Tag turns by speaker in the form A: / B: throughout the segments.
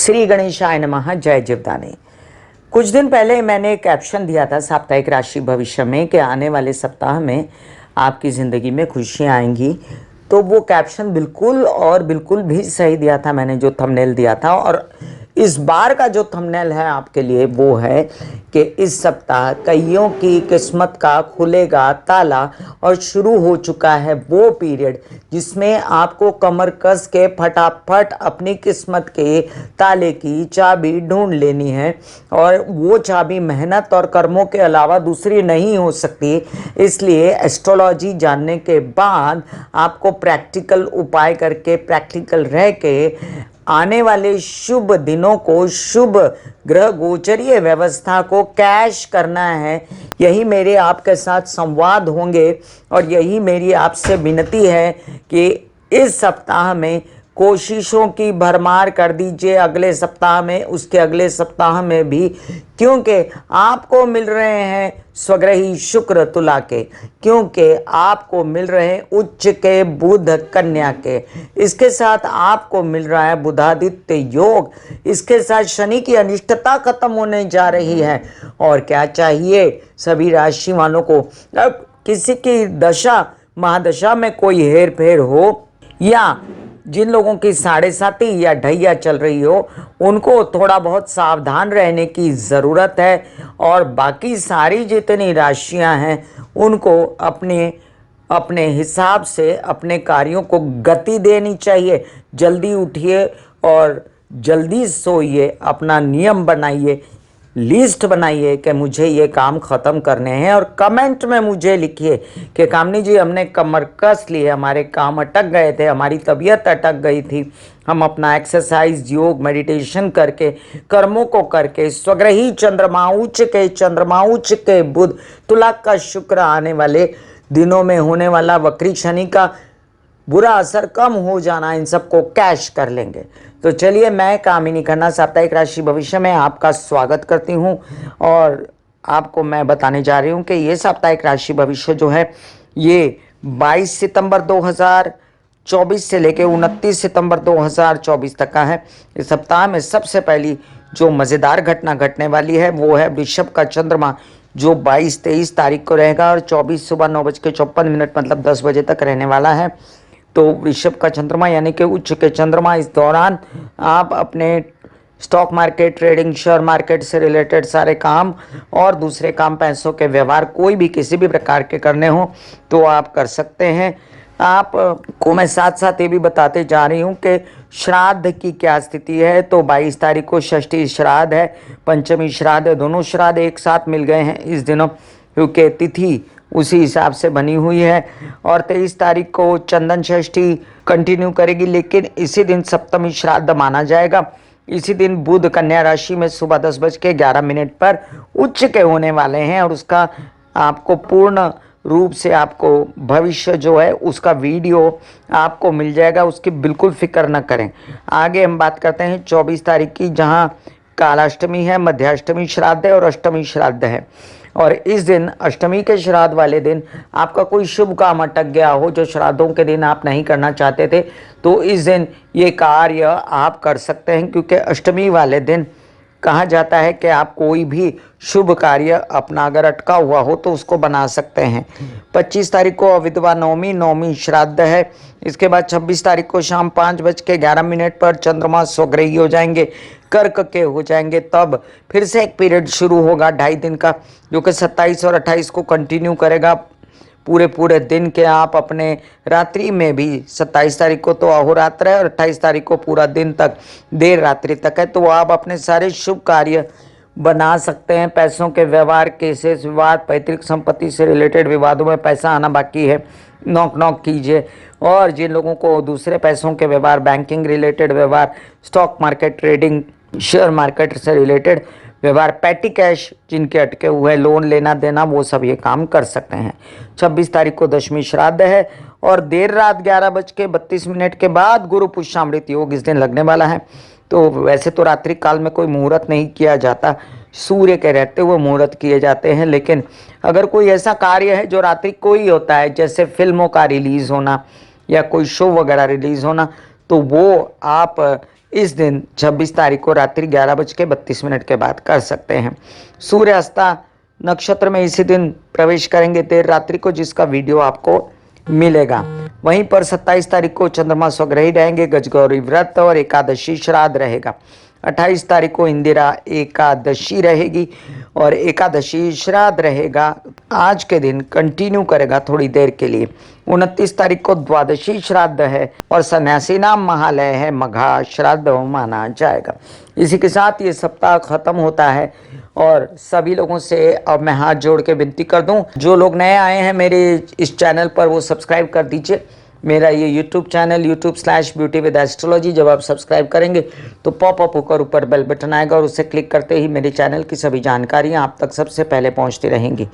A: श्री गणेशाय नमः। जय जीवदानी। कुछ दिन पहले मैंने एक कैप्शन दिया था साप्ताहिक राशि भविष्य में कि आने वाले सप्ताह में आपकी ज़िंदगी में खुशियाँ आएंगी। तो वो कैप्शन बिल्कुल और बिल्कुल भी सही दिया था मैंने, जो थंबनेल दिया था। और इस बार का जो थंबनेल है आपके लिए वो है कि इस सप्ताह कईयों की किस्मत का खुलेगा ताला और शुरू हो चुका है वो पीरियड जिसमें आपको कमर कस के फटाफट अपनी किस्मत के ताले की चाबी ढूंढ लेनी है। और वो चाबी मेहनत और कर्मों के अलावा दूसरी नहीं हो सकती। इसलिए एस्ट्रोलॉजी जानने के बाद आपको प्रैक्टिकल उपाय करके, प्रैक्टिकल रह के आने वाले शुभ दिनों को, शुभ ग्रह गोचरीय व्यवस्था को कैश करना है। यही मेरे आपके साथ संवाद होंगे और यही मेरी आपसे विनती है कि इस सप्ताह में कोशिशों की भरमार कर दीजिए, अगले सप्ताह में, उसके अगले सप्ताह में भी, क्योंकि आपको मिल रहे हैं स्वग्रही शुक्र तुला के, क्योंकि आपको मिल रहे हैं उच्च के बुध कन्या के, इसके साथ आपको मिल रहा है बुधादित्य योग, इसके साथ शनि की अनिष्टता खत्म होने जा रही है। और क्या चाहिए सभी राशि वालों को? अब किसी की दशा महादशा में कोई हेर फेर हो या जिन लोगों की 7.5 या ढैया चल रही हो, उनको थोड़ा बहुत सावधान रहने की ज़रूरत है। और बाकी सारी जितनी राशियां हैं उनको अपने अपने हिसाब से अपने कार्यों को गति देनी चाहिए। जल्दी उठिए और जल्दी सोइए, अपना नियम बनाइए, लिस्ट बनाइए कि मुझे ये काम ख़त्म करने हैं। और कमेंट में मुझे लिखिए कि कामनी जी, हमने कमर कस ली है, हमारे काम अटक गए थे, हमारी तबीयत अटक गई थी, हम अपना एक्सरसाइज, योग, मेडिटेशन करके, कर्मों को करके, स्वग्रही चंद्रमा उच्च के बुध, तुला का शुक्र, आने वाले दिनों में होने वाला वक्री शनि का बुरा असर कम हो जाना, इन सबको कैश कर लेंगे। तो चलिए, मैं कामिनी खन्ना साप्ताहिक राशि भविष्य में आपका स्वागत करती हूं और आपको मैं बताने जा रही हूं कि ये साप्ताहिक राशि भविष्य जो है ये 22 सितंबर 2024 से लेकर 29 सितंबर 2024 तक का है। इस सप्ताह में सबसे पहली जो मज़ेदार घटना घटने वाली है वो है वृषभ का चंद्रमा, जो 22-23 तारीख को रहेगा और 24 सुबह 9:54 मतलब 10 बजे तक रहने वाला है। तो वृषभ का चंद्रमा यानी कि उच्च के चंद्रमा, इस दौरान आप अपने stock market, trading, share market से रिलेटेड सारे काम और दूसरे काम, पैसों के व्यवहार कोई भी किसी भी प्रकार के करने हो तो आप कर सकते हैं। आप को मैं साथ साथ ये भी बताते जा रही हूँ कि श्राद्ध की क्या स्थिति है। तो 22 तारीख को षष्ठी श्राद्ध है, पंचमी श्राद्ध है, दोनों श्राद्ध एक साथ मिल गए हैं इस दिनों, क्योंकि तिथि उसी हिसाब से बनी हुई है। और 23 तारीख को चंदन षष्ठी कंटिन्यू करेगी, लेकिन इसी दिन सप्तमी श्राद्ध माना जाएगा। इसी दिन बुध कन्या राशि में सुबह 10:11 पर उच्च के होने वाले हैं और उसका आपको पूर्ण रूप से आपको भविष्य जो है उसका वीडियो आपको मिल जाएगा, उसकी बिल्कुल फिक्र न करें। आगे हम बात करते हैं 24 तारीख की, जहां कालाष्टमी है, मध्याष्टमी श्राद्ध है और अष्टमी श्राद्ध है। और इस दिन, अष्टमी के श्राद्ध वाले दिन, आपका कोई शुभ काम अटक गया हो जो श्राद्धों के दिन आप नहीं करना चाहते थे, तो इस दिन ये कार्य आप कर सकते हैं, क्योंकि अष्टमी वाले दिन कहा जाता है कि आप कोई भी शुभ कार्य अपना अगर अटका हुआ हो तो उसको बना सकते हैं। 25 तारीख को अविधवा नवमी, नवमी श्राद्ध है। इसके बाद 26 तारीख को शाम 5:11 पर चंद्रमा स्वग्रही हो जाएंगे, कर्क के हो जाएंगे। तब फिर से एक पीरियड शुरू होगा 2.5 दिन का, जो कि 27 और 28 को कंटिन्यू करेगा। पूरे दिन के आप अपने रात्रि में भी, 27 तारीख को तो अहोरात्र है और 28 तारीख को पूरा दिन तक, देर रात्रि तक है, तो आप अपने सारे शुभ कार्य बना सकते हैं। पैसों के व्यवहार, केसेस, विवाद, पैतृक संपत्ति से रिलेटेड विवादों में पैसा आना बाकी है, नॉक कीजिए। और जिन लोगों को दूसरे पैसों के व्यवहार, बैंकिंग रिलेटेड व्यवहार, stock market, trading, share market से रिलेटेड व्यवहार, पैटी कैश जिनके अटके हुए, लोन लेना देना, वो सब ये काम कर सकते हैं। 26 तारीख को दशमी श्राद्ध है और देर रात 11:32 के बाद गुरु पुष्यामृत योग इस दिन लगने वाला है। तो वैसे तो रात्रि काल में कोई मुहूर्त नहीं किया जाता, सूर्य के रहते हुए मुहूर्त किए जाते हैं, लेकिन अगर कोई ऐसा कार्य है जो रात्रि को ही होता है, जैसे फिल्मों का रिलीज़ होना या कोई शो वगैरह रिलीज़ होना, तो वो आप इस दिन 26 तारीख को रात्रि 11:32 के बाद कर सकते हैं। सूर्य अस्ता नक्षत्र में इसी दिन प्रवेश करेंगे देर रात्रि को, जिसका वीडियो आपको मिलेगा। वहीं पर 27 तारीख को चंद्रमा स्वग्रही रहेंगे, गजगौरी व्रत और एकादशी श्राद्ध रहेगा। 28 तारीख को इंदिरा एकादशी रहेगी और एकादशी श्राद्ध रहेगा। आज के दिन कंटिन्यू करेगा थोड़ी देर के लिए। 29 तारीख को द्वादशी श्राद्ध है और सन्यासी नाम महालय है, मघा श्राद्ध माना जाएगा। इसी के साथ ये सप्ताह खत्म होता है और सभी लोगों से अब मैं हाथ जोड़ के विनती कर दूं, जो लोग नए आए हैं मेरे इस चैनल पर वो सब्सक्राइब कर दीजिए। मेरा ये YouTube channel YouTube/Beauty with Astrology, जब आप सब्सक्राइब करेंगे तो पॉपअप होकर ऊपर बेल बटन आएगा और उसे क्लिक करते ही मेरे चैनल की सभी जानकारियाँ आप तक सबसे पहले पहुँचती रहेंगी।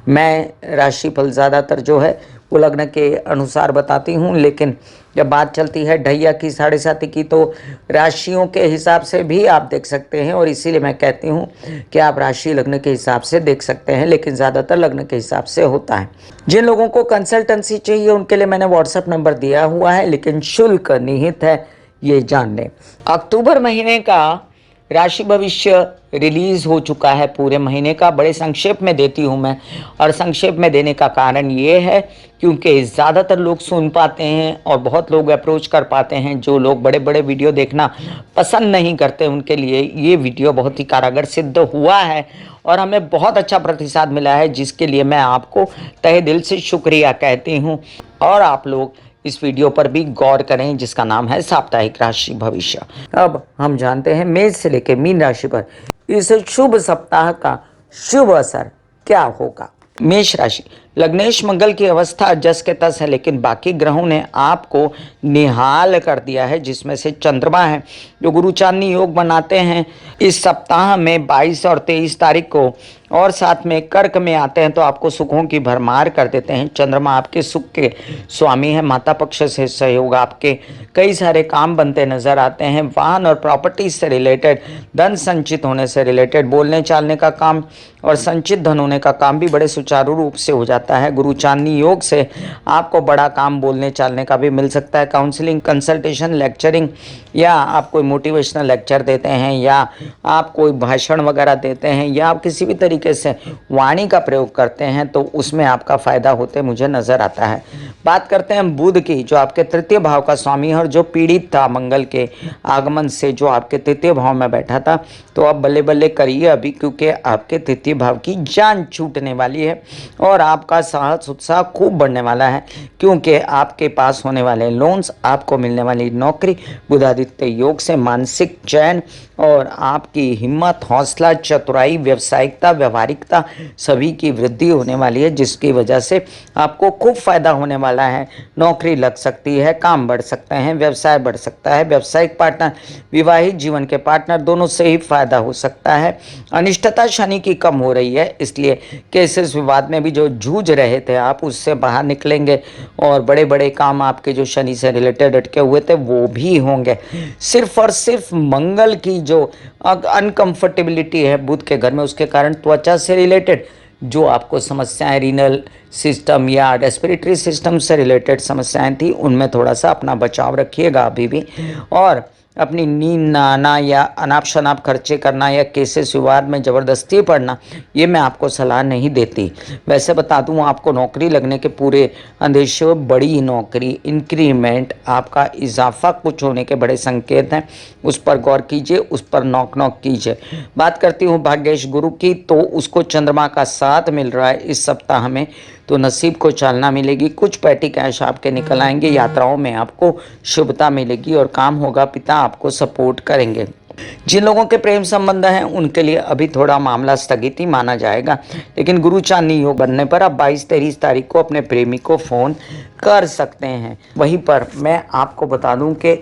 A: मैं राशिफल ज़्यादातर जो है वो लग्न के अनुसार बताती हूँ, लेकिन जब बात चलती है ढैया की 7.5 की तो राशियों के हिसाब से भी आप देख सकते हैं, और इसीलिए मैं कहती हूँ कि आप राशि लग्न के हिसाब से देख सकते हैं, लेकिन ज़्यादातर लग्न के हिसाब से होता है। जिन लोगों को कंसल्टेंसी चाहिए उनके लिए मैंने व्हाट्सएप नंबर दिया हुआ है, लेकिन शुल्क निहित है, ये जान लें। अक्टूबर महीने का राशि भविष्य रिलीज हो चुका है पूरे महीने का। बड़े संक्षेप में देती हूँ मैं, और संक्षेप में देने का कारण ये है क्योंकि ज़्यादातर लोग सुन पाते हैं और बहुत लोग अप्रोच कर पाते हैं। जो लोग बड़े बड़े वीडियो देखना पसंद नहीं करते उनके लिए ये वीडियो बहुत ही कारगर सिद्ध हुआ है और हमें बहुत अच्छा प्रतिसाद मिला है, जिसके लिए मैं आपको तहे दिल से शुक्रिया कहती हूँ। और आप लोग इस वीडियो पर भी गौर करें, जिसका नाम है साप्ताहिक राशि भविष्य। अब हम जानते हैं मेष से लेकर मीन राशि पर इस शुभ सप्ताह का शुभ असर क्या होगा। मेष राशि, लग्नेश मंगल की अवस्था जस के तस है, लेकिन बाकी ग्रहों ने आपको निहाल कर दिया है, जिसमें से चंद्रमा है जो गुरु चांदनी योग बनाते हैं इस सप्ताह में 22 और 23 तारीख को, और साथ में कर्क में आते हैं तो आपको सुखों की भरमार कर देते हैं। चंद्रमा आपके सुख के स्वामी है, माता पक्ष से सहयोग, आपके कई सारे काम बनते नजर आते हैं। वाहन और प्रॉपर्टी से रिलेटेड, धन संचित होने से रिलेटेड, बोलने चालने का काम और संचित धन होने का काम भी बड़े सुचारू रूप से हो जाता है। गुरु चांदनी योग से आपको बड़ा काम बोलने चालने का भी मिल सकता है। काउंसलिंग, कंसल्टेशन, लेक्चरिंग, या आप कोई मोटिवेशनल लेक्चर देते हैं, या आप कोई भाषण वगैरह देते हैं, या आप किसी भी तरीके से वाणी का प्रयोग करते हैं तो उसमें आपका फायदा होते मुझे नजर आता है। बात करते हैं बुध की, जो आपके तृतीय भाव का स्वामी है और जो पीड़ित था मंगल के आगमन से, जो आपके तृतीय भाव में बैठा था। तो अब बल्ले बल्ले करिए अभी, क्योंकि आपके तृतीय भाव की जान छूटने वाली है और आपका साहस उत्साह खूब बढ़ने वाला है, क्योंकि आपके पास होने वाले लोन्स, आपको मिलने वाली नौकरी, बुधादित्य योग से मानसिक चैन और आपकी हिम्मत, हौसला, चतुराई, व्यावसायिकता, व्यवहारिकता सभी की वृद्धि होने वाली है, जिसकी वजह से आपको खूब फायदा होने वाला है। नौकरी लग सकती है, काम बढ़ सकते हैं, व्यवसाय बढ़ सकता है, व्यावसायिक पार्टनर, विवाहित जीवन के पार्टनर, दोनों से ही फायदा हो सकता है। अनिष्टता शनि की कम हो रही है, इसलिए केसेस विवाद में भी जो जूझ रहे थे आप उससे बाहर निकलेंगे और बड़े बड़े काम आपके जो शनि से रिलेटेड अटके हुए थे वो भी होंगे। सिर्फ और सिर्फ मंगल की जो अनकंफर्टेबिलिटी है बुध के घर में, उसके कारण त्वचा से रिलेटेड जो आपको समस्याएं, रीनल सिस्टम या रेस्पिरेटरी सिस्टम से रिलेटेड समस्याएं थी, उनमें थोड़ा सा अपना बचाव रखिएगा अभी भी। और अपनी नींद ना आना या अनाप शनाप खर्चे करना या केसेस विवाद में ज़बरदस्ती पड़ना, ये मैं आपको सलाह नहीं देती। वैसे बता दूं, आपको नौकरी लगने के पूरे अंदेशे, बड़ी नौकरी, इंक्रीमेंट, आपका इजाफा कुछ होने के बड़े संकेत हैं। उस पर गौर कीजिए, उस पर नॉक नॉक कीजिए। बात करती हूँ भाग्येश गुरु की, तो उसको चंद्रमा का साथ मिल रहा है इस सप्ताह में, तो नसीब को चालना मिलेगी। कुछ पैटी कैश आपके निकल आएंगे, यात्राओं में आपको शुभता मिलेगी और काम होगा, पिता आपको सपोर्ट करेंगे। जिन लोगों के प्रेम संबंध हैं उनके लिए अभी थोड़ा मामला स्थगित ही माना जाएगा, लेकिन गुरु चांदनी योग बनने पर आप 22-23 तारीख को अपने प्रेमी को फ़ोन कर सकते हैं। वहीं पर मैं आपको बता दूं कि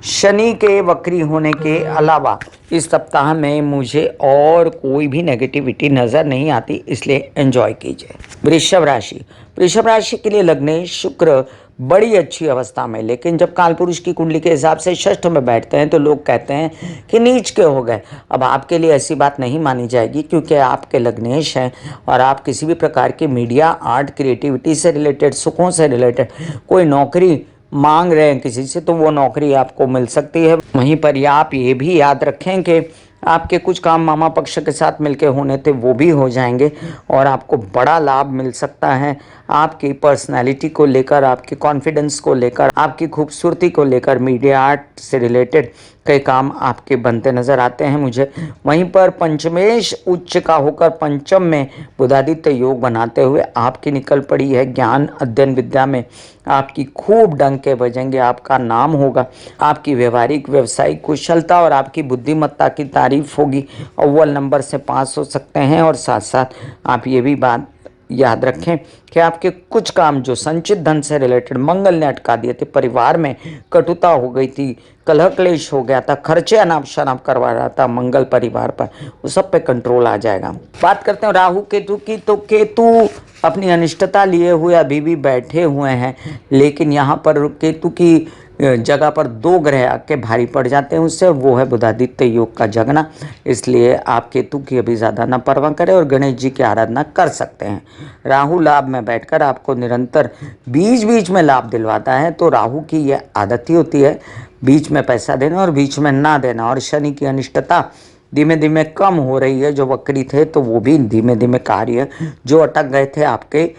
A: शनि के वक्री होने के अलावा इस सप्ताह में मुझे और कोई भी नेगेटिविटी नज़र नहीं आती, इसलिए एंजॉय कीजिए। वृषभ राशि, वृषभ राशि के लिए लग्नेश शुक्र बड़ी अच्छी अवस्था में, लेकिन जब कालपुरुष की कुंडली के हिसाब से षष्ठ में बैठते हैं तो लोग कहते हैं कि नीच के हो गए। अब आपके लिए ऐसी बात नहीं मानी जाएगी, क्योंकि आपके लग्नेश हैं और आप किसी भी प्रकार की मीडिया, आर्ट, क्रिएटिविटी से रिलेटेड, सुखों से रिलेटेड कोई नौकरी मांग रहे हैं किसी से तो वो नौकरी आपको मिल सकती है। वहीं पर आप ये भी याद रखें कि आपके कुछ काम मामा पक्ष के साथ मिलके होने थे वो भी हो जाएंगे और आपको बड़ा लाभ मिल सकता है। आपकी पर्सनालिटी को लेकर, आपके कॉन्फिडेंस को लेकर, आपकी खूबसूरती को लेकर मीडिया आर्ट से रिलेटेड कई काम आपके बनते नजर आते हैं मुझे। वहीं पर पंचमेश उच्च का होकर पंचम में बुधादित्य योग बनाते हुए आपकी निकल पड़ी है ज्ञान अध्ययन विद्या में आपकी खूब डंके बजेंगे, आपका नाम होगा, आपकी व्यवहारिक व्यवसायिक कुशलता और आपकी बुद्धिमत्ता की तारीफ होगी। अव्वल नंबर से पास हो सकते हैं। और साथ साथ आप ये भी बात याद रखें कि आपके कुछ काम जो संचित धन से रिलेटेड मंगल ने अटका दिए थे, परिवार में कटुता हो गई थी, कलह क्लेश हो गया था, खर्चे अनाप शनाप करवा रहा था मंगल परिवार पर, वो सब पे कंट्रोल आ जाएगा। बात करते हैं राहु केतु की, तो केतु अपनी अनिष्टता लिए हुए अभी भी बैठे हुए हैं, लेकिन यहाँ पर केतु की जगह पर दो ग्रह आके भारी पड़ जाते हैं उससे, वो है बुधादित्य योग का जगना। इसलिए आप केतु की अभी ज़्यादा न परवाह करें और गणेश जी की आराधना कर सकते हैं। राहु लाभ में बैठकर आपको निरंतर बीच बीच में लाभ दिलवाता है, तो राहु की यह आदत ही होती है बीच में पैसा देना और बीच में ना देना। और शनि की अनिष्टता धीमे धीमे कम हो रही है, जो वक्री थे तो वो भी धीमे धीमे कार्य जो अटक गए थे आपके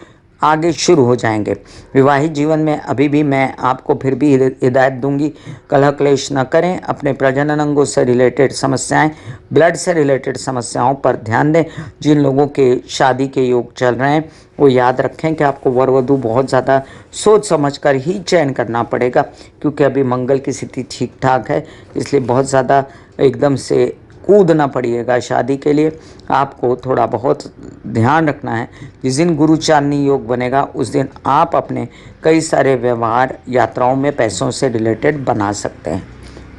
A: आगे शुरू हो जाएंगे। विवाहित जीवन में अभी भी मैं आपको फिर भी हिदायत दूंगी, कलह क्लेश न करें, अपने प्रजनन अंगों से रिलेटेड समस्याएं, ब्लड से रिलेटेड समस्याओं पर ध्यान दें। जिन लोगों के शादी के योग चल रहे हैं वो याद रखें कि आपको वर वधू बहुत ज़्यादा सोच समझ कर ही चयन करना पड़ेगा, क्योंकि अभी मंगल की स्थिति ठीक ठाक है, इसलिए बहुत ज़्यादा एकदम से कूदना पड़िएगा शादी के लिए। आपको थोड़ा बहुत ध्यान रखना है, जिस दिन गुरु चांदनी योग बनेगा उस दिन आप अपने कई सारे व्यवहार यात्राओं में पैसों से रिलेटेड बना सकते हैं।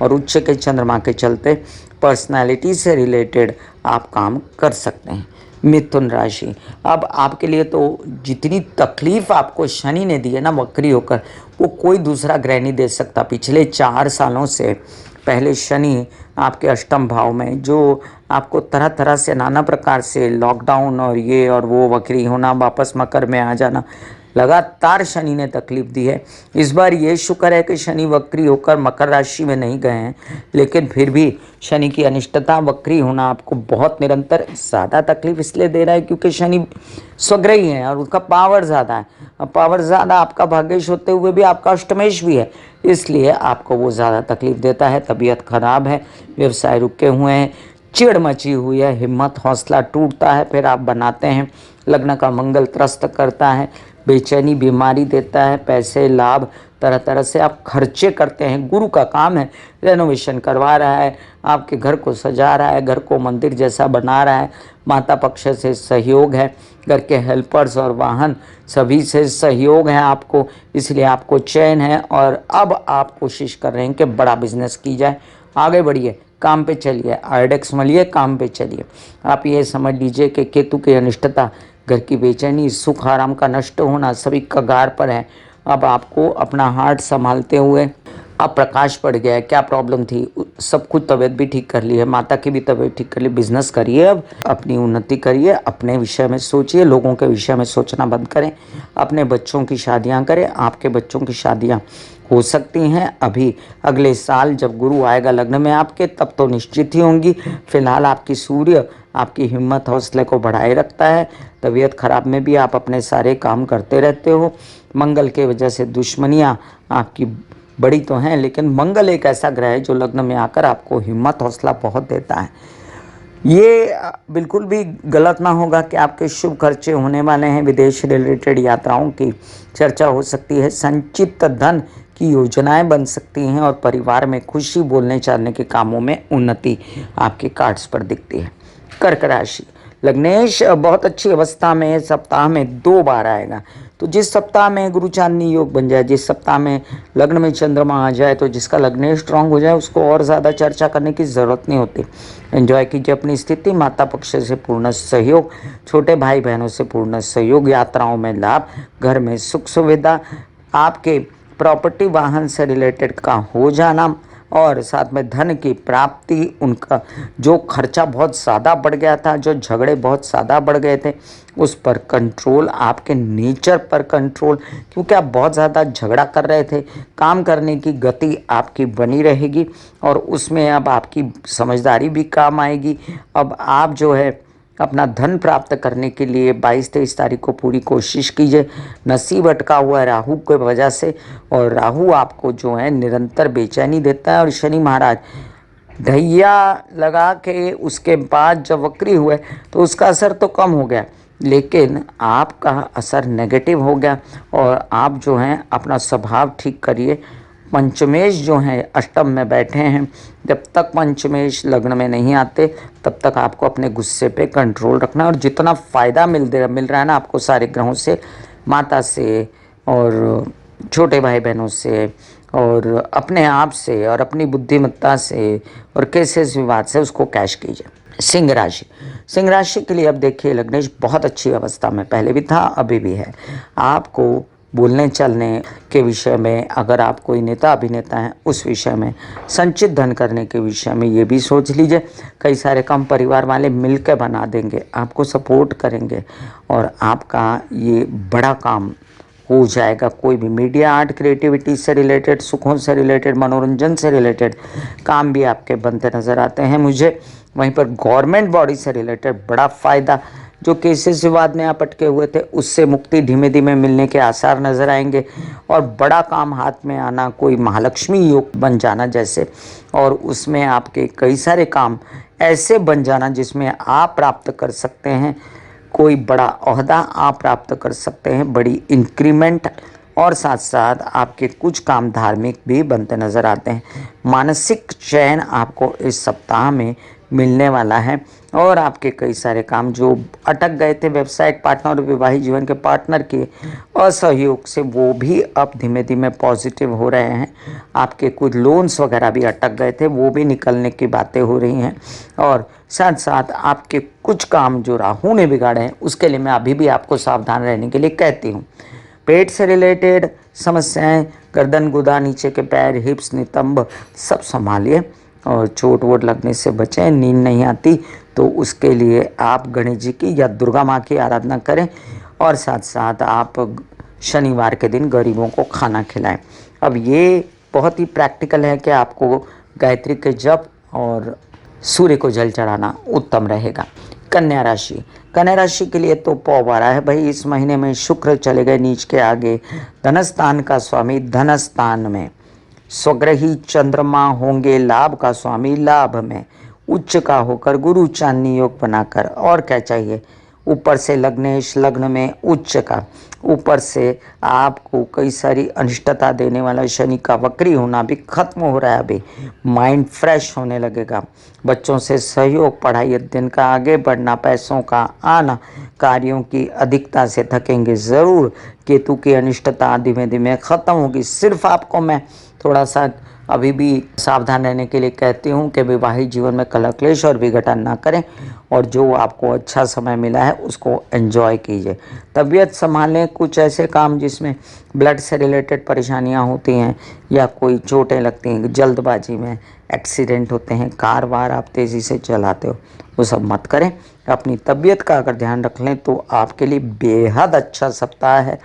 A: और उच्च के चंद्रमा के चलते पर्सनालिटी से रिलेटेड आप काम कर सकते हैं। मिथुन राशि, अब आपके लिए तो जितनी तकलीफ आपको शनि ने दी है ना वक्री होकर, वो कोई दूसरा ग्रह नहीं दे सकता। पिछले 4 सालों से पहले शनि आपके अष्टम भाव में जो आपको तरह तरह से नाना प्रकार से लॉकडाउन और ये और वो वक्री होना, वापस मकर में आ जाना, लगातार शनि ने तकलीफ दी है। इस बार ये शुक्र है कि शनि वक्री होकर मकर राशि में नहीं गए हैं, लेकिन फिर भी शनि की अनिष्टता वक्री होना आपको बहुत निरंतर ज़्यादा तकलीफ इसलिए दे रहा है क्योंकि शनि स्वग्रही है और उसका पावर ज़्यादा है। अब पावर ज़्यादा आपका भाग्येश होते हुए भी आपका अष्टमेश भी है, इसलिए आपको वो ज़्यादा तकलीफ देता है। तबीयत खराब है, व्यवसाय रुके हुए हैं, चिड़ मची हुई है, हिम्मत हौसला टूटता है, फिर आप बनाते हैं। लग्न का मंगल त्रस्त करता है, बेचैनी बीमारी देता है, पैसे लाभ तरह तरह से आप खर्चे करते हैं। गुरु का काम है, रेनोवेशन करवा रहा है, आपके घर को सजा रहा है, घर को मंदिर जैसा बना रहा है। माता पक्ष से सहयोग है, घर के हेल्पर्स और वाहन सभी से सहयोग है आपको, इसलिए आपको चैन है। और अब आप कोशिश कर रहे हैं कि बड़ा बिजनेस की जाए, आगे बढ़िए, काम पे चलिए, आइडेक्स मलिए, काम पे चलिए। आप ये समझ लीजिए कि केतु की अनिष्टता, घर की बेचैनी, सुख आराम का नष्ट होना सभी कगार पर है। अब आपको अपना हार्ट संभालते हुए, अब प्रकाश पड़ गया है, क्या प्रॉब्लम थी सब कुछ, तबीयत भी ठीक कर ली है, माता की भी तबीयत ठीक कर ली, बिजनेस करिए, अब अपनी उन्नति करिए, अपने विषय में सोचिए, लोगों के विषय में सोचना बंद करें, अपने बच्चों की शादियां करें। आपके बच्चों की शादियां हो सकती हैं अभी अगले साल, जब गुरु आएगा लग्न में आपके, तब तो निश्चित ही होंगी। फिलहाल आपकी सूर्य आपकी हिम्मत हौसले को बढ़ाए रखता है। तबीयत खराब में भी आप अपने सारे काम करते रहते हो। मंगल के वजह से दुश्मनियाँ आपकी बड़ी तो हैं, लेकिन मंगल एक ऐसा ग्रह है जो लग्न में आकर आपको हिम्मत हौसला बहुत देता है। ये बिल्कुल भी गलत ना होगा कि आपके शुभ खर्चे होने वाले हैं, विदेश रिलेटेड यात्राओं की चर्चा हो सकती है, संचित धन की योजनाएं बन सकती हैं और परिवार में खुशी, बोलने चालने के कामों में उन्नति आपके कार्ड्स पर दिखती है। कर्क राशि, लग्नेश बहुत अच्छी अवस्था में सप्ताह में 2 बार आएगा, तो जिस सप्ताह में गुरु चांदनी योग बन जाए, जिस सप्ताह में लग्न में चंद्रमा आ जाए, तो जिसका लग्नेश स्ट्रांग हो जाए उसको और ज़्यादा चर्चा करने की ज़रूरत नहीं होती। एंजॉय कीजिए अपनी स्थिति, माता पक्ष से पूर्ण सहयोग, छोटे भाई बहनों से पूर्ण सहयोग, यात्राओं में लाभ, घर में सुख सुविधा, आपके प्रॉपर्टी वाहन से रिलेटेड का हो जाना, और साथ में धन की प्राप्ति, उनका जो खर्चा बहुत ज़्यादा बढ़ गया था, जो झगड़े बहुत ज़्यादा बढ़ गए थे, उस पर कंट्रोल, आपके नेचर पर कंट्रोल, क्योंकि आप बहुत ज़्यादा झगड़ा कर रहे थे। काम करने की गति आपकी बनी रहेगी और उसमें अब आपकी समझदारी भी काम आएगी। अब आप जो है अपना धन प्राप्त करने के लिए 22-23 तारीख को पूरी कोशिश कीजिए। नसीब अटका हुआ है राहु की वजह से, और राहु आपको जो है निरंतर बेचैनी देता है। और शनि महाराज ढैया लगा के उसके बाद जब वक्री हुए तो उसका असर तो कम हो गया, लेकिन आपका असर नेगेटिव हो गया। और आप जो हैं अपना स्वभाव ठीक करिए। पंचमेश जो हैं अष्टम में बैठे हैं, जब तक पंचमेश लग्न में नहीं आते तब तक आपको अपने गुस्से पे कंट्रोल रखना है। और जितना फ़ायदा मिल रहा है ना आपको सारे ग्रहों से, माता से और छोटे भाई बहनों से और अपने आप से और अपनी बुद्धिमत्ता से और केसेस विवाद से, उसको कैश कीजिए। सिंह राशि, सिंह राशि के लिए अब देखिए लग्नेश बहुत अच्छी अवस्था में पहले भी था, अभी भी है। आपको बोलने चलने के विषय में, अगर आप कोई नेता अभिनेता हैं उस विषय में, संचित धन करने के विषय में ये भी सोच लीजिए। कई सारे काम परिवार वाले मिलकर बना देंगे, आपको सपोर्ट करेंगे और आपका ये बड़ा काम हो जाएगा। कोई भी मीडिया, आर्ट, क्रिएटिविटी से रिलेटेड, सुखों से रिलेटेड, मनोरंजन से रिलेटेड काम भी आपके बनते नज़र आते हैं मुझे। वहीं पर गवर्नमेंट बॉडी से रिलेटेड बड़ा फ़ायदा, जो केसेस विवाद में आप अटके हुए थे उससे मुक्ति धीमे धीमे मिलने के आसार नज़र आएंगे। और बड़ा काम हाथ में आना, कोई महालक्ष्मी योग बन जाना जैसे, और उसमें आपके कई सारे काम ऐसे बन जाना जिसमें आप प्राप्त कर सकते हैं कोई बड़ा ओहदा, आप प्राप्त कर सकते हैं बड़ी इंक्रीमेंट। और साथ साथ आपके कुछ काम धार्मिक भी बनते नज़र आते हैं। मानसिक चैन आपको इस सप्ताह में मिलने वाला है। और आपके कई सारे काम जो अटक गए थे वेबसाइट पार्टनर और वैवाहिक जीवन के पार्टनर के असहयोग से, वो भी अब धीमे धीमे पॉजिटिव हो रहे हैं। आपके कुछ लोन्स वगैरह भी अटक गए थे, वो भी निकलने की बातें हो रही हैं। और साथ साथ आपके कुछ काम जो राहु ने बिगाड़े हैं उसके लिए मैं अभी भी आपको सावधान रहने के लिए कहती हूँ। पेट से रिलेटेड समस्याएं, गर्दन, गुदा, नीचे के पैर, हिप्स, नितंब सब संभालिए और चोट वोट लगने से बचें। नींद नहीं आती तो उसके लिए आप गणेश जी की या दुर्गा माँ की आराधना करें। और साथ साथ आप शनिवार के दिन गरीबों को खाना खिलाएं। अब ये बहुत ही प्रैक्टिकल है कि आपको गायत्री के जप और सूर्य को जल चढ़ाना उत्तम रहेगा। कन्या राशि, कन्या राशि के लिए तो पौवारा है भाई। इस महीने में शुक्र चले गए नीच के आगे। धनस्थान का स्वामी धनस्थान में, स्वग्रही चंद्रमा होंगे लाभ का स्वामी लाभ में, उच्च का होकर गुरु चांदनी योग बनाकर। और क्या चाहिए, ऊपर से लग्नेश लग्न में उच्च का, ऊपर से आपको कई सारी अनिष्टता देने वाला शनि का वक्री होना भी खत्म हो रहा है। अभी माइंड फ्रेश होने लगेगा। बच्चों से सहयोग, पढ़ाई अध्ययन का आगे बढ़ना, पैसों का आना, कार्यों की अधिकता से थकेंगे ज़रूर। केतु की अनिष्टता धीमे धीमे खत्म होगी। सिर्फ आपको मैं थोड़ा सा अभी भी सावधान रहने के लिए कहती हूँ कि वैवाहिक जीवन में कलह क्लेश और विघटन ना करें, और जो आपको अच्छा समय मिला है उसको एंजॉय कीजिए। तबीयत संभालें, कुछ ऐसे काम जिसमें ब्लड से रिलेटेड परेशानियाँ होती हैं या कोई चोटें लगती हैं, जल्दबाजी में एक्सीडेंट होते हैं, कार वार आप तेज़ी से चलाते हो, वो सब मत करें। अपनी तबीयत का अगर ध्यान रख लें तो आपके लिए बेहद अच्छा सप्ताह है।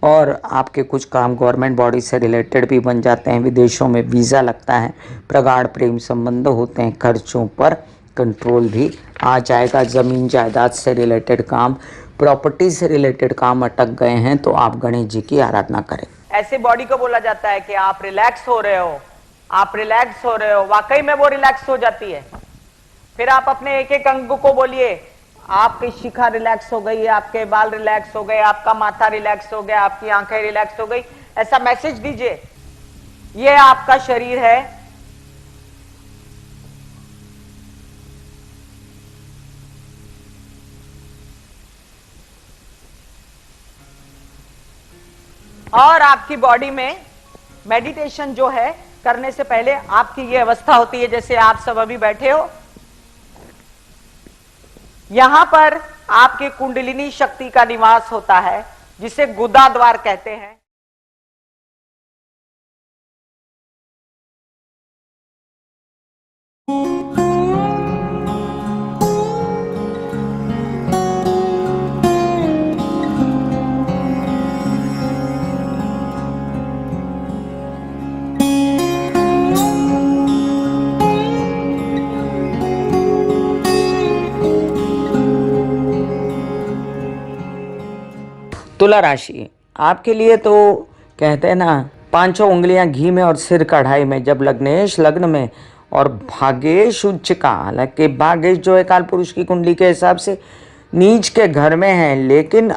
A: और आपके कुछ काम गवर्नमेंट बॉडी से रिलेटेड भी बन जाते हैं। विदेशों में वीज़ा लगता है, प्रगाढ़ प्रेम संबंध होते हैं, खर्चों पर कंट्रोल भी आ जाएगा। ज़मीन जायदाद से रिलेटेड काम, प्रॉपर्टी से रिलेटेड काम अटक गए हैं तो आप गणेश जी की आराधना करें।
B: ऐसे बॉडी को बोला जाता है कि आप रिलैक्स हो रहे हो, आप रिलैक्स हो रहे हो। वाकई में वो रिलैक्स हो जाती है। फिर आप अपने एक एक अंग को बोलिए, आपकी शिखा रिलैक्स हो गई, आपके बाल रिलैक्स हो गए, आपका माथा रिलैक्स हो गया, आपकी आंखें रिलैक्स हो गई। ऐसा मैसेज दीजिए, ये आपका शरीर है, और आपकी बॉडी में मेडिटेशन जो है करने से पहले आपकी ये अवस्था होती है जैसे आप सब अभी बैठे हो। यहां पर आपके कुंडलिनी शक्ति का निवास होता है जिसे गुदा द्वार कहते हैं।
A: तुला राशि आपके लिए तो कहते हैं ना, पांचों उंगलियां घी में और सिर कढ़ाई में। जब लग्नेश लग्न में और भाग्येश उच्च का, हालांकि भाग्येश जो है काल पुरुष की कुंडली के हिसाब से नीच के घर में है, लेकिन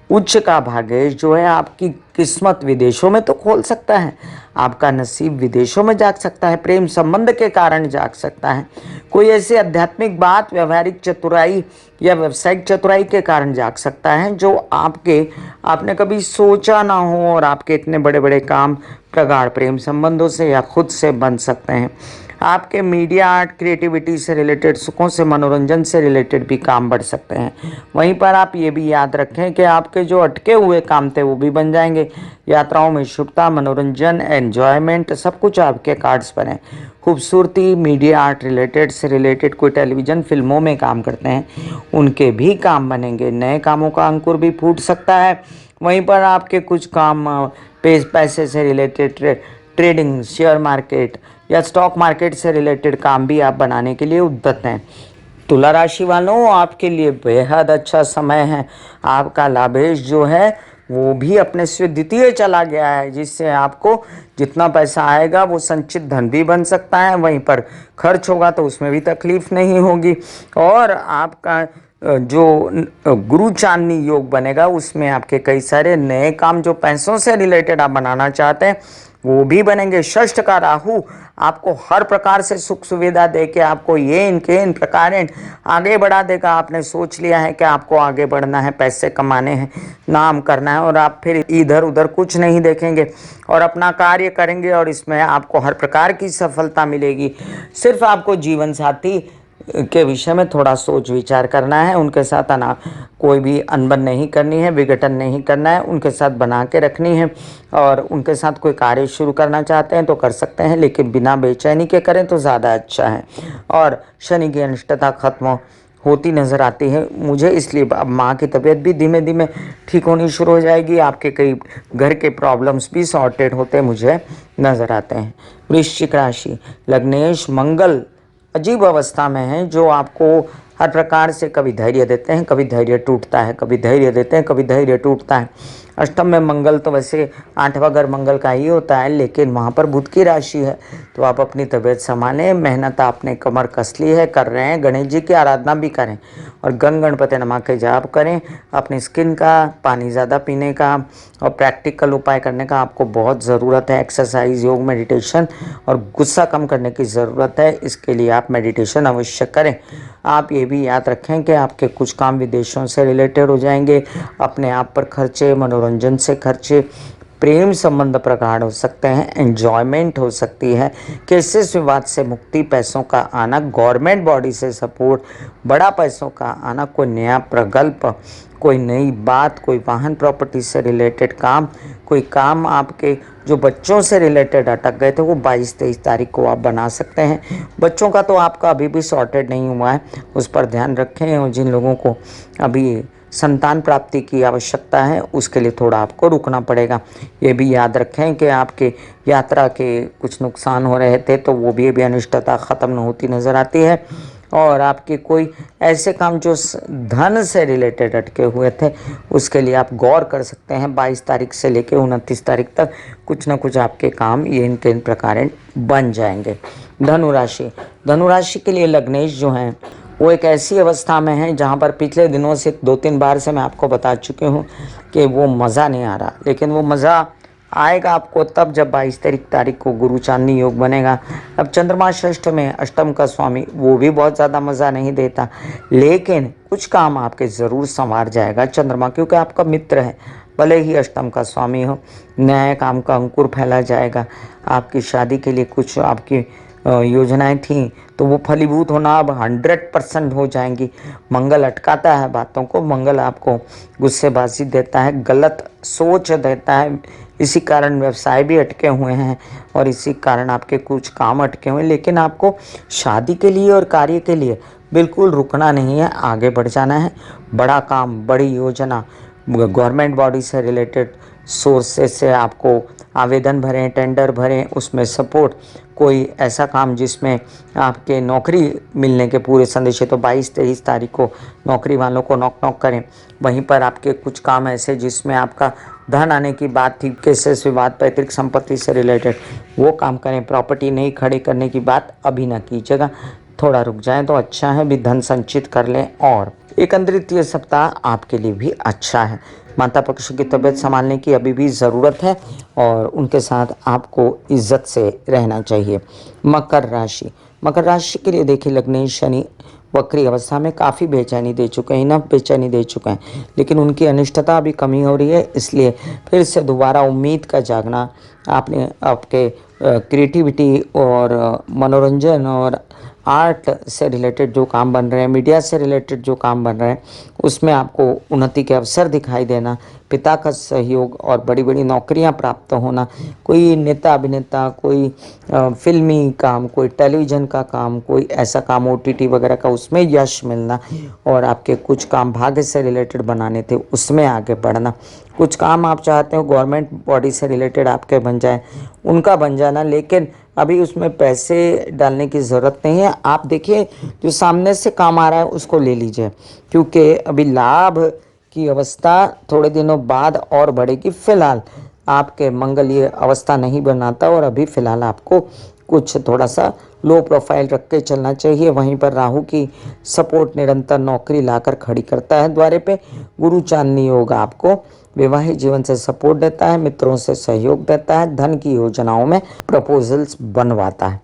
A: उच्च का भाग्येश जो है आपकी किस्मत विदेशों में तो खोल सकता है, आपका नसीब विदेशों में जाग सकता है, प्रेम संबंध के कारण जाग सकता है, कोई ऐसी आध्यात्मिक बात, व्यवहारिक चतुराई या व्यावसायिक चतुराई के कारण जाग सकता है जो आपने कभी सोचा ना हो, और आपके इतने बड़े बड़े काम प्रगाढ़ प्रेम संबंधों से या खुद से बन सकते हैं। आपके मीडिया, आर्ट, क्रिएटिविटी से रिलेटेड, सुखों से, मनोरंजन से रिलेटेड भी काम बढ़ सकते हैं। वहीं पर आप ये भी याद रखें कि आपके जो अटके हुए काम थे वो भी बन जाएंगे। यात्राओं में शुभता, मनोरंजन, एन्जॉयमेंट, सब कुछ आपके कार्ड्स पर है। खूबसूरती, मीडिया, आर्ट रिलेटेड से रिलेटेड, कोई टेलीविज़न फिल्मों में काम करते हैं उनके भी काम बनेंगे। नए कामों का अंकुर भी फूट सकता है। वहीं पर आपके कुछ काम पैसे से रिलेटेड, ट्रेडिंग, शेयर मार्केट या स्टॉक मार्केट से रिलेटेड काम भी आप बनाने के लिए उद्यत हैं। तुला राशि वालों, आपके लिए बेहद अच्छा समय है। आपका लाभेश जो है वो भी अपने से द्वितीय चला गया है, जिससे आपको जितना पैसा आएगा वो संचित धन भी बन सकता है। वहीं पर खर्च होगा तो उसमें भी तकलीफ नहीं होगी। और आपका जो गुरु चांदनी योग बनेगा उसमें आपके कई सारे नए काम जो पैसों से रिलेटेड आप बनाना चाहते हैं वो भी बनेंगे। षष्ठ का राहु आपको हर प्रकार से सुख सुविधा दे के आपको इन प्रकार आगे बढ़ा देगा। आपने सोच लिया है कि आपको आगे बढ़ना है, पैसे कमाने हैं, नाम करना है, और आप फिर इधर उधर कुछ नहीं देखेंगे और अपना कार्य करेंगे, और इसमें आपको हर प्रकार की सफलता मिलेगी। सिर्फ आपको जीवन साथी के विषय में थोड़ा सोच विचार करना है, उनके साथ कोई भी अनबन नहीं करनी है, विघटन नहीं करना है, उनके साथ बना के रखनी है। और उनके साथ कोई कार्य शुरू करना चाहते हैं तो कर सकते हैं, लेकिन बिना बेचैनी के करें तो ज़्यादा अच्छा है। और शनि की अनिष्टता खत्म होती नज़र आती है मुझे, इसलिए अब माँ की तबीयत भी धीमे धीमे ठीक होनी शुरू हो जाएगी। आपके कई घर के प्रॉब्लम्स भी सॉर्टेड होते मुझे नज़र आते हैं। वृश्चिक राशि, लग्नेश मंगल अजीब अवस्था में हैं, जो आपको हर प्रकार से कभी धैर्य देते हैं, कभी धैर्य टूटता है, कभी धैर्य देते हैं, कभी धैर्य टूटता है। अष्टम में मंगल तो वैसे 8वां घर मंगल का ही होता है, लेकिन वहाँ पर बुध की राशि है, तो आप अपनी तबीयत संभालें। मेहनत आपने कमर कस ली है, कर रहे हैं, गणेश जी की आराधना भी करें और गणपति नमा के जाप करें। अपनी स्किन का, पानी ज़्यादा पीने का और प्रैक्टिकल उपाय करने का आपको बहुत ज़रूरत है। एक्सरसाइज, योग, मेडिटेशन और गुस्सा कम करने की ज़रूरत है, इसके लिए आप मेडिटेशन अवश्य करें। आप ये भी याद रखें कि आपके कुछ काम विदेशों से रिलेटेड हो जाएंगे। अपने आप पर खर्चे, मनोरंजन से खर्चे, प्रेम संबंध प्रगाढ़ हो सकते हैं, एंजॉयमेंट हो सकती है, केसेस विवाद से मुक्ति, पैसों का आना, गवर्नमेंट बॉडी से सपोर्ट, बड़ा पैसों का आना, कोई नया प्रकल्प, कोई नई बात, कोई वाहन प्रॉपर्टी से रिलेटेड काम, कोई काम आपके जो बच्चों से रिलेटेड अटक गए थे वो 22-23 तारीख को आप बना सकते हैं। बच्चों का तो आपका अभी भी सॉर्टेड नहीं हुआ है, उस पर ध्यान रखें। और जिन लोगों को अभी संतान प्राप्ति की आवश्यकता है उसके लिए थोड़ा आपको रुकना पड़ेगा। ये भी याद रखें कि आपके यात्रा के कुछ नुकसान हो रहे थे तो वो भी अभी अनिष्टता ख़त्म न होती नज़र आती है। और आपके कोई ऐसे काम जो धन से रिलेटेड अटके हुए थे उसके लिए आप गौर कर सकते हैं। 22 तारीख से लेकर 29 तारीख तक कुछ ना कुछ आपके काम ये इन प्रकार बन जाएंगे। धनुराशि के लिए लग्नेश जो हैं वो एक ऐसी अवस्था में है जहाँ पर पिछले दिनों से 2-3 बार से मैं आपको बता चुकी हूँ कि वो मज़ा नहीं आ रहा, लेकिन वो मज़ा आएगा आपको तब जब 22 तारीख को गुरु चांदनी योग बनेगा। अब चंद्रमा षष्ठ में, अष्टम का स्वामी, वो भी बहुत ज़्यादा मज़ा नहीं देता, लेकिन कुछ काम आपके ज़रूर संवार जाएगा चंद्रमा, क्योंकि आपका मित्र है, भले ही अष्टम का स्वामी हो। नए काम का अंकुर फैला जाएगा। आपकी शादी के लिए कुछ आपकी योजनाएं थी तो वो फलीभूत होना अब 100% हो जाएंगी। मंगल अटकाता है बातों को, मंगल आपको गुस्सेबाजी देता है, गलत सोच देता है, इसी कारण व्यवसाय भी अटके हुए हैं और इसी कारण आपके कुछ काम अटके हुए हैं। लेकिन आपको शादी के लिए और कार्य के लिए बिल्कुल रुकना नहीं है, आगे बढ़ जाना है। बड़ा काम, बड़ी योजना, गवर्नमेंट बॉडी से रिलेटेड सोर्सेज से आपको आवेदन भरें, टेंडर भरें, उसमें सपोर्ट, कोई ऐसा काम जिसमें आपके नौकरी मिलने के पूरे संदेश है तो 22-23 तारीख को नौकरी वालों को नॉक नॉक करें। वहीं पर आपके कुछ काम ऐसे जिसमें आपका धन आने की बात थी, केसेस विवाद, पैतृक संपत्ति से रिलेटेड, वो काम करें। प्रॉपर्टी नहीं खड़ी करने की बात अभी ना कीजिएगा, थोड़ा रुक जाएं तो अच्छा है, भी धन संचित कर लें। और एकंद्रित सप्ताह आपके लिए भी अच्छा है। माता पक्ष की तबीयत संभालने की अभी भी ज़रूरत है और उनके साथ आपको इज्जत से रहना चाहिए। मकर राशि, मकर राशि के लिए देखिए, लग्नेश शनि वक्री अवस्था में काफ़ी बेचैनी दे चुके हैं, इनफ बेचैनी दे चुके हैं, लेकिन उनकी अनिष्टता अभी कमी हो रही है। इसलिए फिर से दोबारा उम्मीद का जागना, आपने आपके क्रिएटिविटी और मनोरंजन और आर्ट से रिलेटेड जो काम बन रहे हैं, मीडिया से रिलेटेड जो काम बन रहे हैं, उसमें आपको उन्नति के अवसर दिखाई देना, पिता का सहयोग और बड़ी बड़ी नौकरियां प्राप्त होना, कोई नेता अभिनेता, कोई फिल्मी काम, कोई टेलीविज़न का काम, कोई ऐसा काम OTT वगैरह का, उसमें यश मिलना और आपके कुछ काम भाग्य से रिलेटेड बनाने थे उसमें आगे बढ़ना। कुछ काम आप चाहते हो गवर्नमेंट बॉडी से रिलेटेड आपके बन जाए, उनका बन जाना, लेकिन अभी उसमें पैसे डालने की ज़रूरत नहीं है। आप देखिए जो सामने से काम आ रहा है उसको ले लीजिए, क्योंकि अभी लाभ की अवस्था थोड़े दिनों बाद और बढ़ेगी। फिलहाल आपके मंगल ये अवस्था नहीं बनाता और अभी फ़िलहाल आपको कुछ थोड़ा सा लो प्रोफाइल रख के चलना चाहिए। वहीं पर राहु की सपोर्ट निरंतर नौकरी लाकर खड़ी करता है द्वारे पे। गुरु चांदनी योग आपको वैवाहिक जीवन से सपोर्ट देता है, मित्रों से सहयोग देता है, धन की योजनाओं में प्रपोजल्स बनवाता है।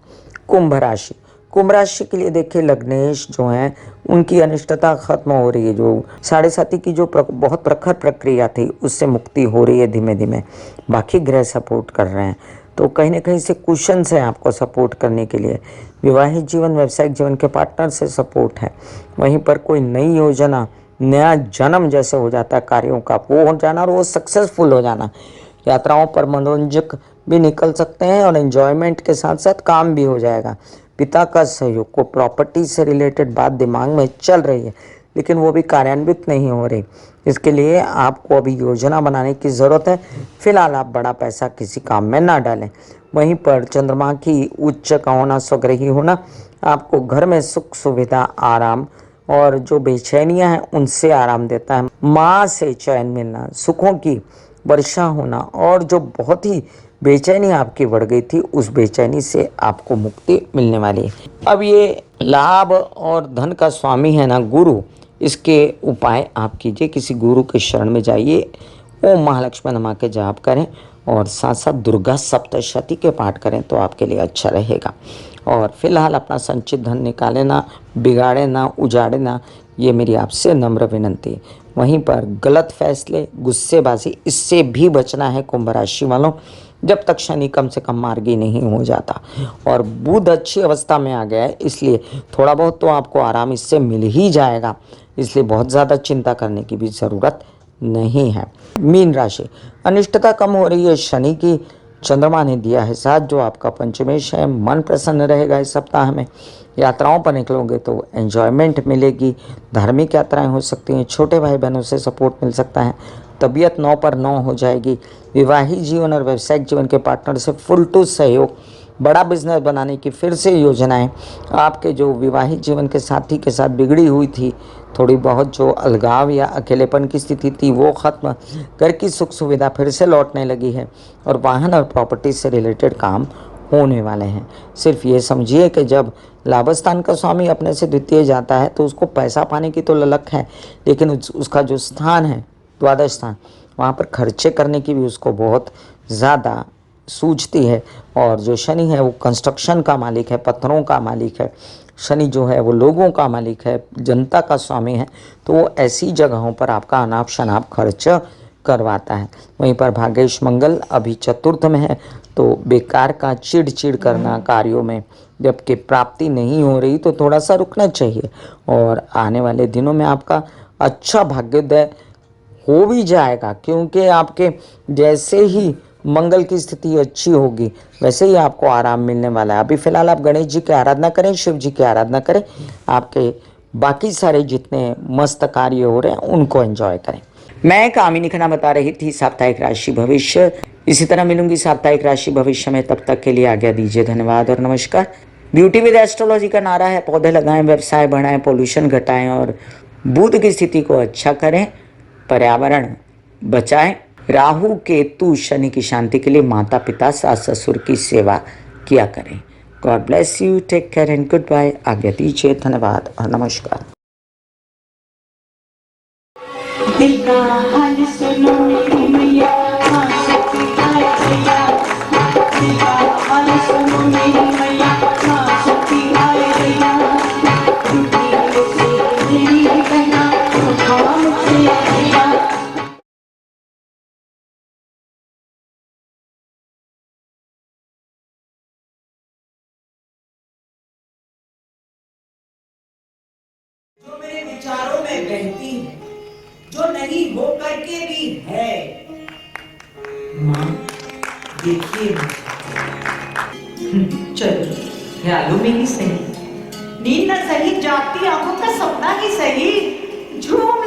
A: कुंभ राशि, कुंभ राशि के लिए देखिए, लग्नेश जो हैं उनकी अनिष्टता खत्म हो रही है। जो 7.5 की जो बहुत प्रखर प्रक्रिया थी उससे मुक्ति हो रही है धीमे धीमे। बाकी ग्रह सपोर्ट कर रहे हैं तो कहीं ना कहीं से कुशन से आपको सपोर्ट करने के लिए। विवाहिक जीवन, व्यावसायिक जीवन के पार्टनर से सपोर्ट है। वहीं पर कोई नई योजना, नया जन्म जैसे हो जाता है कार्यों का, वो हो जाना और वो सक्सेसफुल हो जाना। यात्राओं पर मनोरंजक भी निकल सकते हैं और एंजॉयमेंट के साथ साथ काम भी हो जाएगा। पिता का सहयोग, को प्रॉपर्टी से रिलेटेड बात दिमाग में चल रही है लेकिन वो भी कार्यान्वित नहीं हो रही। इसके लिए आपको अभी योजना बनाने की ज़रूरत है। फिलहाल आप बड़ा पैसा किसी काम में ना डालें। वहीं पर चंद्रमा की उच्च का होना, स्वग्रही होना, आपको घर में सुख सुविधा, आराम और जो बेचैनियां हैं उनसे आराम देता है। माँ से चैन मिलना, सुखों की वर्षा होना और जो बहुत ही बेचैनी आपकी बढ़ गई थी उस बेचैनी से आपको मुक्ति मिलने वाली है। अब ये लाभ और धन का स्वामी है ना गुरु, इसके उपाय आप कीजिए, किसी गुरु के शरण में जाइए, ओम महालक्ष्मी नमः के जाप करें और साथ साथ दुर्गा सप्तशती के पाठ करें तो आपके लिए अच्छा रहेगा। और फिलहाल अपना संचित धन निकाले ना, बिगाड़े ना, उजाड़े ना, ये मेरी आपसे नम्र विनंती है। वहीं पर गलत फैसले, गुस्सेबाजी, इससे भी बचना है कुंभ राशि वालों, जब तक शनि कम से कम मार्गी नहीं हो जाता। और बुध अच्छी अवस्था में आ गया है, इसलिए थोड़ा बहुत तो आपको आराम इससे मिल ही जाएगा, इसलिए बहुत ज़्यादा चिंता करने की भी ज़रूरत नहीं है। मीन राशि, अनिष्टता कम हो रही है, शनि की चंद्रमा ने दिया है साथ, जो आपका पंचमेश है। मन प्रसन्न रहेगा इस सप्ताह में। यात्राओं पर निकलोगे तो एंजॉयमेंट मिलेगी, धार्मिक यात्राएं हो सकती हैं, छोटे भाई बहनों से सपोर्ट मिल सकता है, तबीयत 9 पर 9 हो जाएगी। विवाहिक जीवन और व्यावसायिक जीवन के पार्टनर से फुल टू सहयोग, बड़ा बिजनेस बनाने की फिर से योजनाएं, आपके जो विवाहित जीवन के साथी के साथ बिगड़ी हुई थी, थोड़ी बहुत जो अलगाव या अकेलेपन की स्थिति थी वो खत्म, घर की सुख सुविधा फिर से लौटने लगी है और वाहन और प्रॉपर्टी से रिलेटेड काम होने वाले हैं। सिर्फ ये समझिए कि जब लाभस्थान का स्वामी अपने से द्वितीय जाता है तो उसको पैसा पाने की तो ललक है, लेकिन उसका जो स्थान है द्वादश स्थान, वहाँ पर खर्चे करने की भी उसको बहुत ज़्यादा सूझती है। और जो शनि है वो कंस्ट्रक्शन का मालिक है, पत्थरों का मालिक है। शनि जो है वो लोगों का मालिक है, जनता का स्वामी है, तो वो ऐसी जगहों पर आपका अनाप शनाप खर्च करवाता है। वहीं पर भाग्येश मंगल अभी चतुर्थ में है, तो बेकार का चिड़ चिड़ करना कार्यों में, जबकि प्राप्ति नहीं हो रही तो थोड़ा सा रुकना चाहिए, और आने वाले दिनों में आपका अच्छा भाग्योदय हो भी जाएगा, क्योंकि आपके जैसे ही मंगल की स्थिति अच्छी होगी वैसे ही आपको आराम मिलने वाला है। अभी फिलहाल आप गणेश जी की आराधना करें, शिव जी की आराधना करें, आपके बाकी सारे जितने मस्त कार्य हो रहे हैं उनको एंजॉय करें। मैं कामिनी खन्ना बता रही थी साप्ताहिक राशि भविष्य। इसी तरह मिलूंगी साप्ताहिक राशि भविष्य में, तब तक के लिए आज्ञा दीजिए। धन्यवाद और नमस्कार। ब्यूटी विद एस्ट्रोलॉजी का नारा है पौधे लगाएं, व्यवसाय बढ़ाएं, पोल्यूशन घटाएं और बुध की स्थिति को अच्छा करें, पर्यावरण बचाएं। राहु केतु शनि की शांति के लिए माता पिता सास ससुर की सेवा किया करें। God bless you, take care and good bye. आज्ञा दीजिए। धन्यवाद और नमस्कार।
C: दिल का हाल सुनो मेरी मैया, हाँ शक्ति आए भैया। दिल का हाल सुनो मेरी मैया, हाँ शक्ति आए भैया। टूटी से मेरी बहना, हाँ मुझसे भैया।
D: जो मेरे विचारों में बहती है, जो नहीं हो करके भी है। माँ देखिए चलो ख्यालों में ही सही, नींद न सही, जागती आंखों का सपना ही सही, झूम